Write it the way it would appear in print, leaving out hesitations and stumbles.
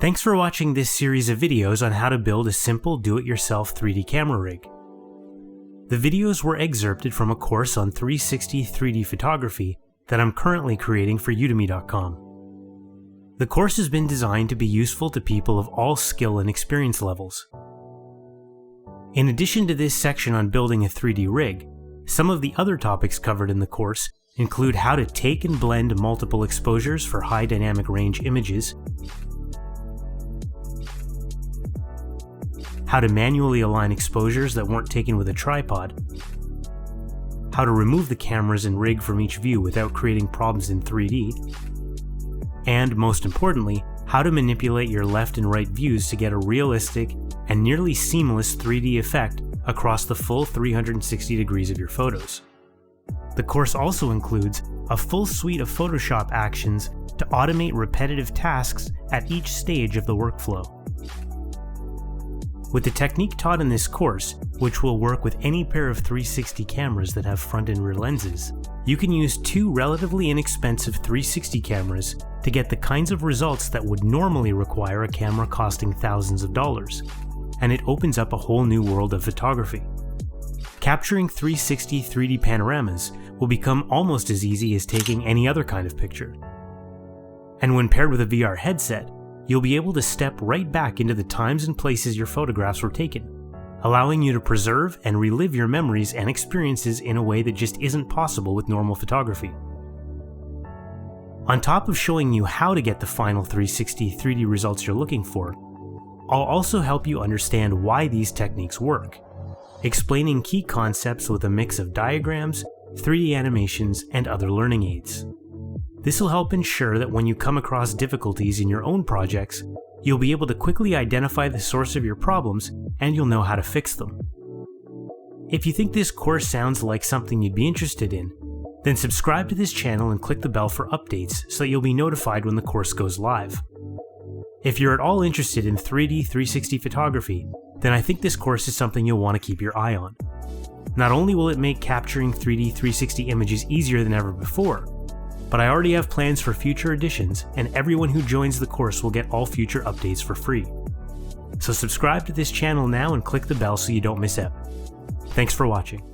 Thanks for watching this series of videos on how to build a simple do-it-yourself 3D camera rig. The videos were excerpted from a course on 360 3D photography that I'm currently creating for Udemy.com. The course has been designed to be useful to people of all skill and experience levels. In addition to this section on building a 3D rig, some of the other topics covered in the course include how to take and blend multiple exposures for high dynamic range images, how to manually align exposures that weren't taken with a tripod, how to remove the cameras and rig from each view without creating problems in 3D, and most importantly, how to manipulate your left and right views to get a realistic and nearly seamless 3D effect across the full 360 degrees of your photos. The course also includes a full suite of Photoshop actions to automate repetitive tasks at each stage of the workflow. With the technique taught in this course, which will work with any pair of 360 cameras that have front and rear lenses, you can use two relatively inexpensive 360 cameras to get the kinds of results that would normally require a camera costing thousands of dollars, and it opens up a whole new world of photography. Capturing 360 3D panoramas will become almost as easy as taking any other kind of picture. And when paired with a VR headset, you'll be able to step right back into the times and places your photographs were taken, allowing you to preserve and relive your memories and experiences in a way that just isn't possible with normal photography. On top of showing you how to get the final 360 3D results you're looking for, I'll also help you understand why these techniques work, explaining key concepts with a mix of diagrams, 3D animations, and other learning aids. This will help ensure that when you come across difficulties in your own projects, you'll be able to quickly identify the source of your problems and you'll know how to fix them. If you think this course sounds like something you'd be interested in, then subscribe to this channel and click the bell for updates so that you'll be notified when the course goes live. If you're at all interested in 3D 360 photography, then I think this course is something you'll want to keep your eye on. Not only will it make capturing 3D 360 images easier than ever before, but I already have plans for future editions, and everyone who joins the course will get all future updates for free. So subscribe to this channel now and click the bell so you don't miss out. Thanks for watching.